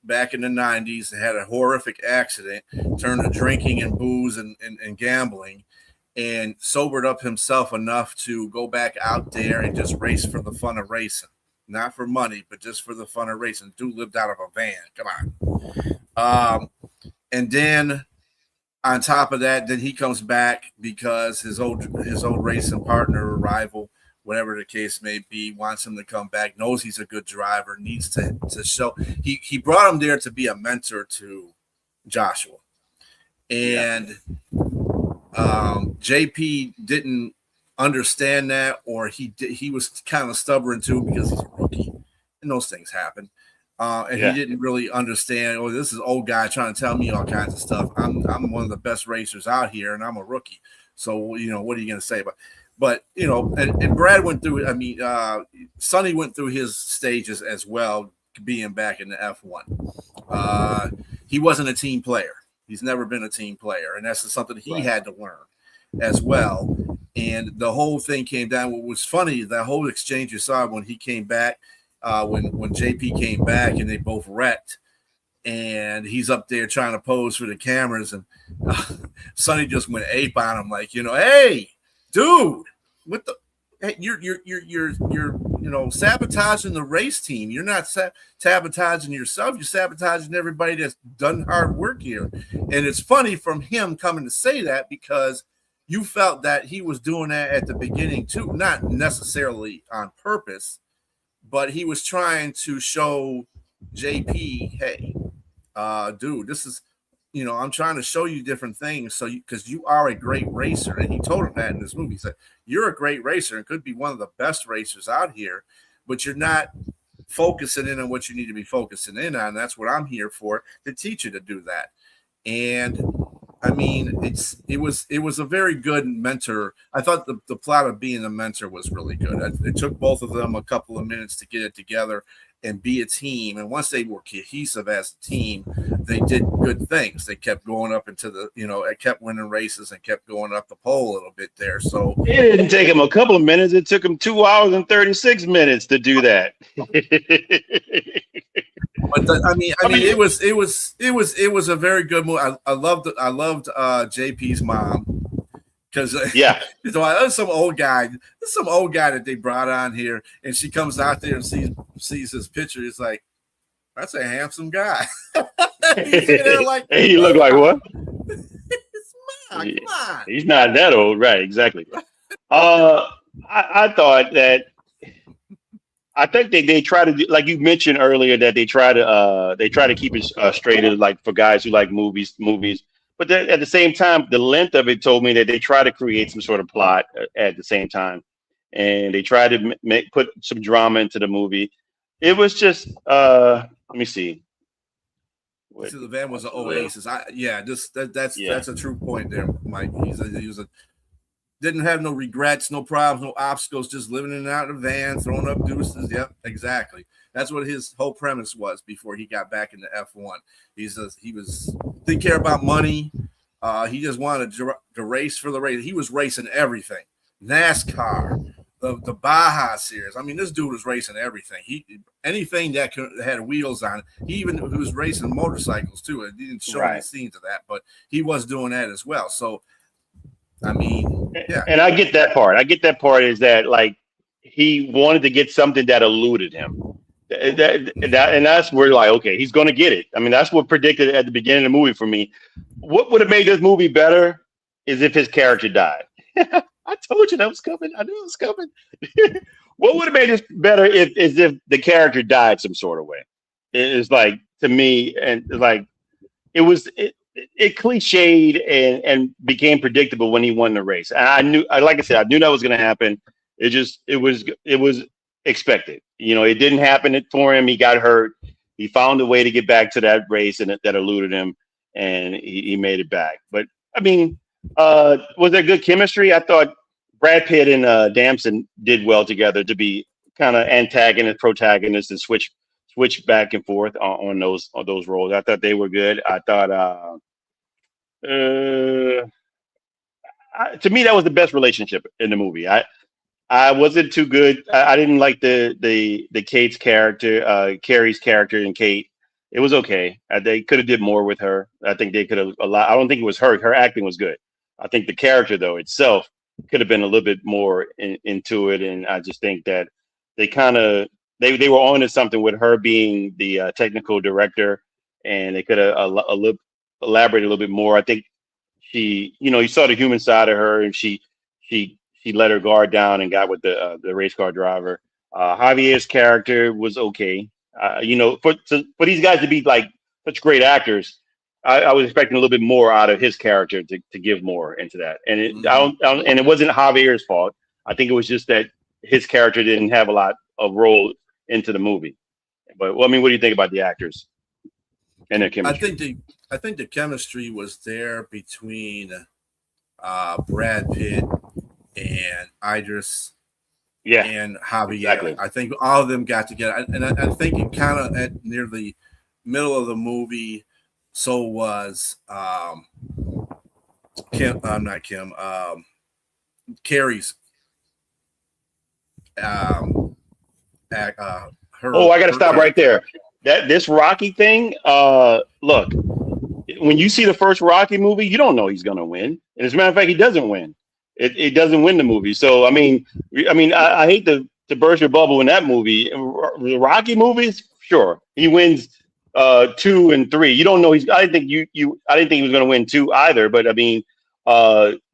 back in the 90s, had a horrific accident, turned to drinking and booze and gambling, and sobered up himself enough to go back out there and just race for the fun of racing. Not for money, but just for the fun of racing. Dude lived out of a van. Come on. And then on top of that, then he comes back because his old racing partner or rival, whatever the case may be, wants him to come back, knows he's a good driver, needs to show. He brought him there to be a mentor to Joshua. And JP didn't understand that, or he was kind of stubborn too because he's a rookie, and those things happen. He didn't really understand. Oh, this is old guy trying to tell me all kinds of stuff. I'm one of the best racers out here, and I'm a rookie. So what are you going to say? But and Brad went through. I mean, Sonny went through his stages as well, being back in the F1. He wasn't a team player. He's never been a team player, and that's something he had to learn as well. And the whole thing came down. What was funny, that whole exchange you saw when he came back, when JP came back and they both wrecked, and he's up there trying to pose for the cameras, and Sonny just went ape on him, like, hey, dude, what the? Hey, you're sabotaging the race team. You're not sabotaging yourself. You're sabotaging everybody that's done hard work here. And it's funny from him coming to say that because you felt that he was doing that at the beginning too, not necessarily on purpose, but he was trying to show JP, hey, dude, this is, I'm trying to show you different things. So because you are a great racer. And he told him that in this movie. He said, you're a great racer and could be one of the best racers out here, but you're not focusing in on what you need to be focusing in on. That's what I'm here for, to teach you to do that. And I mean, it was a very good mentor. I thought the plot of being a mentor was really good. It took both of them a couple of minutes to get it together and be a team. And once they were cohesive as a team, they did good things. They kept going up into the, it kept winning races and kept going up the pole a little bit there. So it didn't take them a couple of minutes. It took them 2 hours and 36 minutes to do that. But it was a very good movie. I loved JP's mom. Because there's some old guy that they brought on here, and she comes out there and sees his picture. It's like, that's a handsome guy. Like, hey, he look like what? Come on. He's not that old, right? Exactly. I thought that I think they try to do, like you mentioned earlier, that they try to keep it straight, like for guys who like movies. But then at the same time, the length of it told me that they try to create some sort of plot at the same time, and they try to put some drama into the movie. It was just let me see. What, So the van was an oasis. That's a true point there, Mike. He was a didn't have no regrets, no problems, no obstacles, just living in and out of the van, throwing up deuces. Yep, exactly. That's what his whole premise was before he got back into F1. He didn't care about money. He just wanted to race for the race. He was racing everything. NASCAR, the Baja series. I mean, this dude was racing everything. Anything that had wheels on it. He was racing motorcycles too. It didn't show any scenes of that, but he was doing that as well. So I mean, yeah. And I get that part. Is that like he wanted to get something that eluded him. And that's where like, okay, he's going to get it. I mean, that's what predicted at the beginning of the movie for me. What would have made this movie better is if his character died. I told you that was coming. I knew it was coming. What would have made this better is if the character died some sort of way. It's like, to me, and like it cliched and became predictable when he won the race. And I knew that was going to happen. It was expected. It didn't happen for him. He got hurt. He found a way to get back to that race, and that eluded him, and he made it back. But I mean, was there good chemistry? I thought Brad Pitt and Damson did well together to be kind of antagonist, protagonist, and switch back and forth on those roles. I thought they were good. I thought to me that was the best relationship in the movie. I wasn't too good. I didn't like the Kate's character, Carrie's character, and Kate. It was okay. They could have did more with her. I think they could have a lot. I don't think it was her. Her acting was good. I think the character though itself could have been a little bit more into it. And I just think that they they were on to something with her being the technical director, and they could have elaborated a little bit more. I think you saw the human side of her, and she let her guard down and got with the race car driver. Javier's character was okay. For these guys to be like such great actors, I was expecting a little bit more out of his character to give more into that. And it wasn't Javier's fault. I think it was just that his character didn't have a lot of role into the movie. But I mean, what do you think about the actors and their chemistry? I think the chemistry was there between Brad Pitt and Idris and Javier. Exactly. I think all of them got together. And I think it kind of at near the middle of the movie, so was Carrie's I got to stop right there. This Rocky thing, look, when you see the first Rocky movie, you don't know he's going to win. And as a matter of fact, he doesn't win. It doesn't win the movie. So, I mean, I hate to burst your bubble in that movie. The Rocky movies, sure, he wins 2 and 3. You don't know I didn't think he was going to win 2 either. But I mean,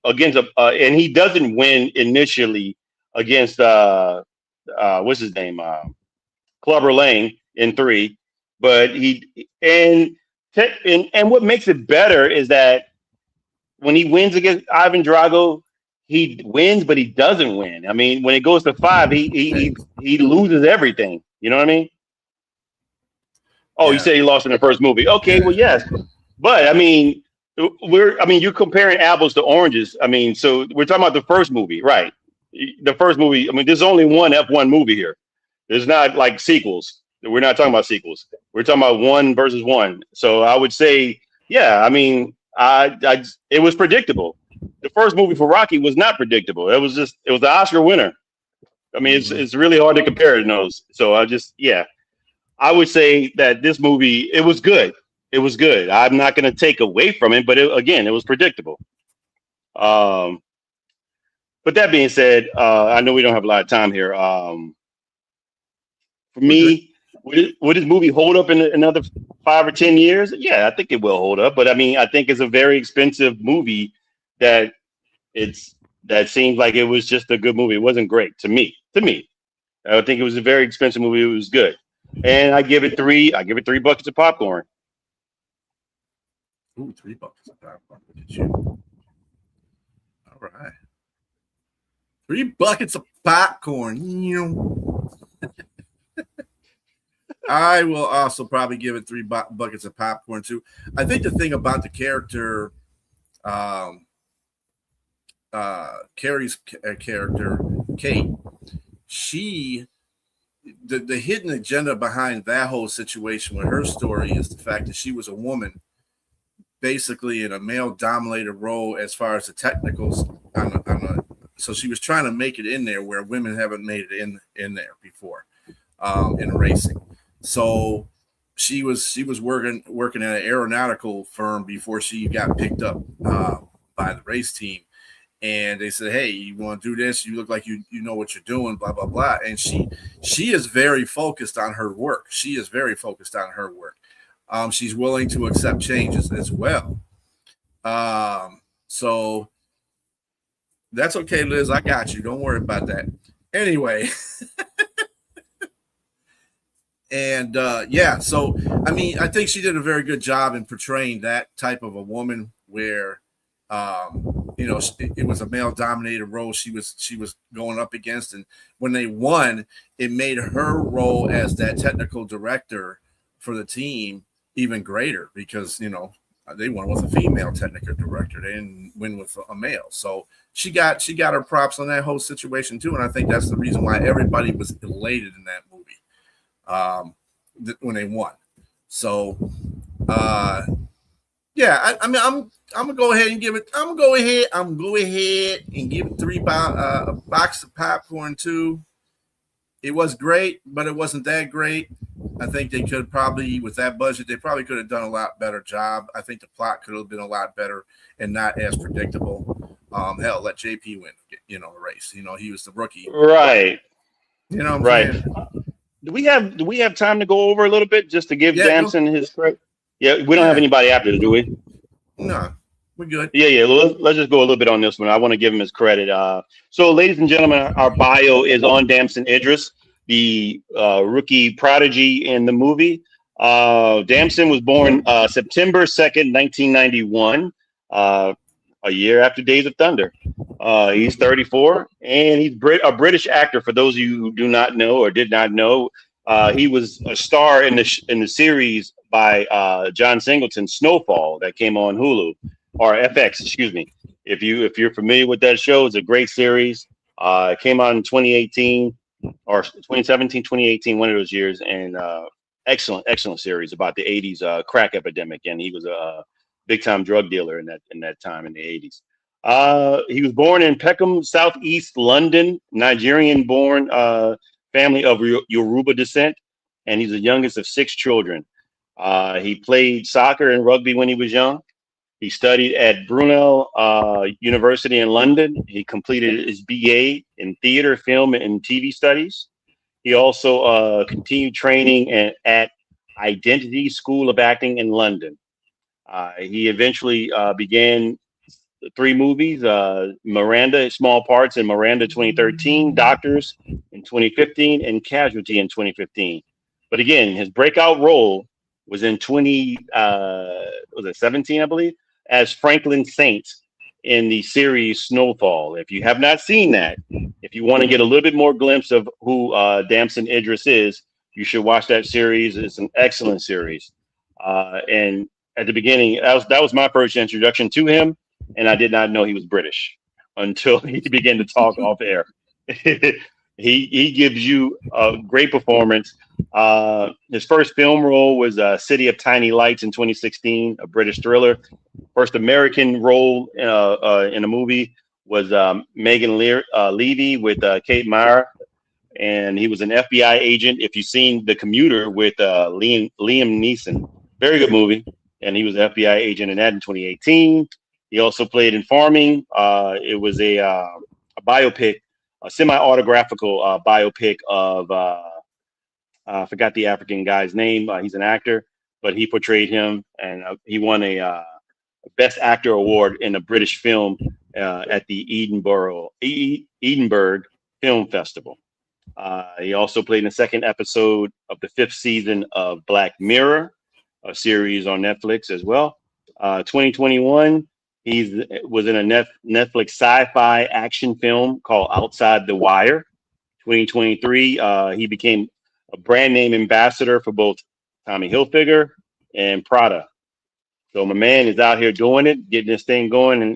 against and he doesn't win initially against what's his name, Clubber Lang in 3. But and what makes it better is that when he wins against Ivan Drago, he wins, but he doesn't win. I mean, when it goes to 5, he loses everything. You know what I mean? Oh, yeah. You said he lost in the first movie. Okay, well, yes, but I mean, you're comparing apples to oranges. I mean, so we're talking about the first movie, right? The first movie. I mean, there's only one F1 movie here. There's not like sequels. We're not talking about sequels. We're talking about 1 versus 1. So I would say, yeah. I mean, it was predictable. The first movie for Rocky was not predictable. It was the Oscar winner. I mean, it's really hard to compare those. So I would say that this movie, it was good. It was good. I'm not going to take away from it, but it was predictable. But that being said, I know we don't have a lot of time here. For me, would this movie hold up in another 5 or 10 years? Yeah, I think it will hold up. But I mean, I think it's a very expensive movie that seems like it was just a good movie. It wasn't great to me. I think it was a very expensive movie. It was good, and I give it three. I give it 3 buckets of popcorn. Ooh, $3. Look at you. All right. 3 buckets of popcorn. I will also probably give it 3 buckets of popcorn too. I think the thing about the character, Carrie's character, Kate, the hidden agenda behind that whole situation with her story is the fact that she was a woman, basically in a male-dominated role as far as the technicals so she was trying to make it in there where women haven't made it in there before, in racing. So she was working at an aeronautical firm before she got picked up by the race team. And they said, "Hey, you want to do this? You look like you know what you're doing, blah, blah, blah." And she is very focused on her work. She's willing to accept changes as well. So that's okay, Liz. I got you. Don't worry about that. Anyway. And yeah, so I mean, I think she did a very good job in portraying that type of a woman where it was a male-dominated role she was going up against, and when they won, it made her role as that technical director for the team even greater because they won with a female technical director. They didn't win with a male, so she got her props on that whole situation too, and I think that's the reason why everybody was elated in that movie when they won. So yeah, I mean, I'm gonna go ahead and give it. I'm gonna go ahead and give it 3 box of popcorn too. It was great, but it wasn't that great. I think they could probably, with that budget, they probably could have done a lot better job. I think the plot could have been a lot better and not as predictable. Hell, let JP win, a race. He was the rookie. Right. What I'm Right. saying? Do we have time to go over a little bit just to give Damson his credit? Yeah, we don't have anybody after, do we? No, we're good. Yeah. Let's just go a little bit on this one. I want to give him his credit. So, ladies and gentlemen, our bio is on Damson Idris, the rookie prodigy in the movie. Damson was born September 2nd, 1991, a year after Days of Thunder. He's 34, and he's a British actor. For those of you who do not know or did not know, he was a star in the series by John Singleton, Snowfall, that came on Hulu or FX, excuse me. If you're familiar with that show, it's a great series. It came out in 2018 or 2017, 2018, one of those years, and excellent series about the 80s crack epidemic, and he was a big time drug dealer in that time in the 80s. He was born in Peckham, Southeast London, Nigerian-born family of Yoruba descent, and he's the youngest of 6 children. He played soccer and rugby when he was young. He studied at Brunel University in London. He completed his BA in theater, film, and TV studies. He also continued training at Identity School of Acting in London. He eventually began 3 movies, Miranda, small parts in Miranda 2013, Doctors in 2015, and Casualty in 2015. But again, his breakout role was in 2017, I believe, as Franklin Saint in the series Snowfall. If you have not seen that, if you want to get a little bit more glimpse of who Damson Idris is, you should watch that series. It's an excellent series. And at the beginning, that was my first introduction to him, and I did not know he was British until he began to talk off air. He gives you a great performance. His first film role was City of Tiny Lights in 2016, a British thriller. First American role in a movie was Megan Levy with Kate Mara, and he was an FBI agent. If you've seen The Commuter with Liam Neeson, very good movie, and he was an FBI agent in that in 2018. He also played in Farming. It was a biopic, a semi-autographical biopic of I forgot the African guy's name. He's an actor, but he portrayed him, and he won a Best Actor award in a British film at the Edinburgh Film Festival. He also played in the second episode of the 5th season of Black Mirror, a series on Netflix as well. 2021, he was in a Netflix sci-fi action film called Outside the Wire. 2023, he became a brand name ambassador for both Tommy Hilfiger and Prada. So my man is out here doing it, getting this thing going. In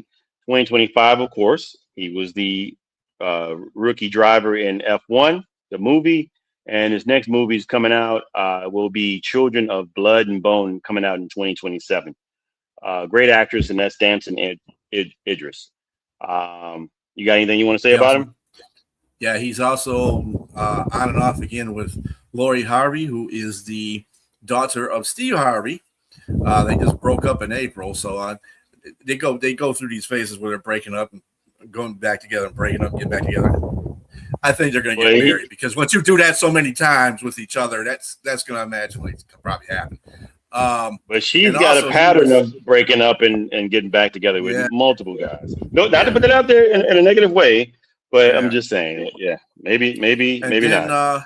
2025, of course, he was the rookie driver in F1, the movie. And his next movie is coming out, will be Children of Blood and Bone, coming out in 2027. Great actress, and that's Damson Idris. You got anything you want to say about him? Yeah, he's also on and off again with Lori Harvey, who is the daughter of Steve Harvey. They just broke up in April, so they go through these phases where they're breaking up and going back together and breaking up, and getting back together. I think they're going to get married, because once you do that so many times with each other, that's going to magically probably happen. But she's got a pattern of breaking up and getting back together with multiple guys. No, not to put that out there in a negative way, but I'm just saying, maybe not.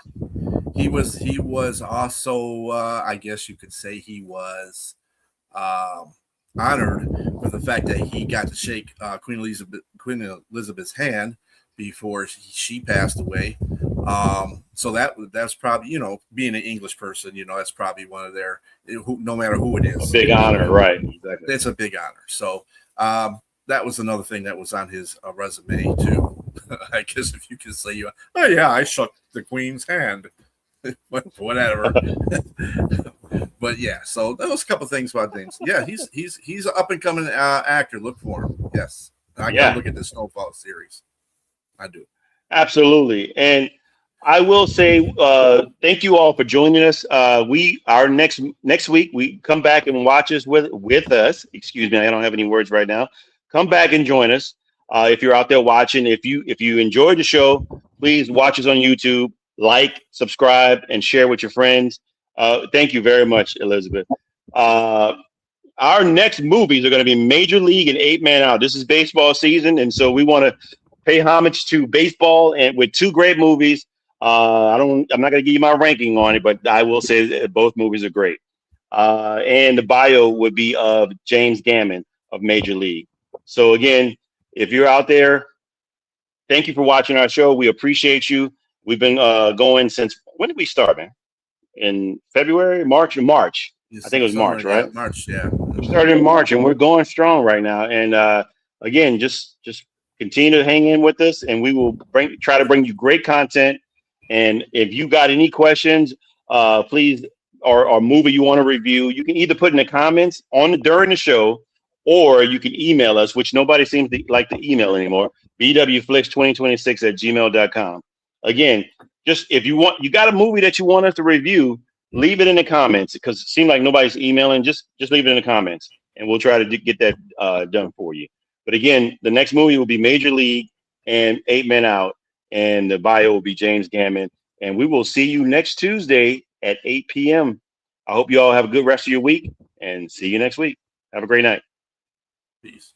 He was also, I guess you could say, he was honored with the fact that he got to shake Queen Elizabeth's hand before she passed away. So that's probably, being an English person, that's probably one of their, no matter who it is, a big honor, right? Exactly. It's a big honor. So that was another thing that was on his resume too. I guess if you could say, oh yeah, I shook the Queen's hand. Whatever. But yeah, so that was a couple things about James. Yeah, he's an up and coming actor. Look for him. Yes, I gotta look at the Snowfall series. I do. Absolutely. And I will say thank you all for joining us. Next week we come back and watch us with us. Excuse me, I don't have any words right now. Come back and join us. If you're out there watching, if you enjoyed the show, please watch us on YouTube, like, subscribe, and share with your friends. Thank you very much, Elizabeth. Our next movies are going to be Major League and 8 Man Out. This is baseball season, and so we want to pay homage to baseball and with 2 great movies. I'm not going to give you my ranking on it, but I will say that both movies are great. And the bio would be of James Gammon of Major League. So again, if you're out there, thank you for watching our show. We appreciate you. We've been going since, when did we start, man? In February, March. I think it was March, right? March, yeah. We started in March, and we're going strong right now. And again, just continue to hang in with us, and we will try to bring you great content. And if you got any questions, please, or movie you want to review, you can either put in the comments during the show, or you can email us, which nobody seems to like to email anymore, bwflix2026@gmail.com. Again, just if you got a movie that you want us to review, leave it in the comments, because it seems like nobody's emailing. Just leave it in the comments, and we'll try to get that done for you. But again, the next movie will be Major League and 8 Men Out, and the bio will be James Gammon. And we will see you next Tuesday at 8 p.m. I hope you all have a good rest of your week, and see you next week. Have a great night. Peace.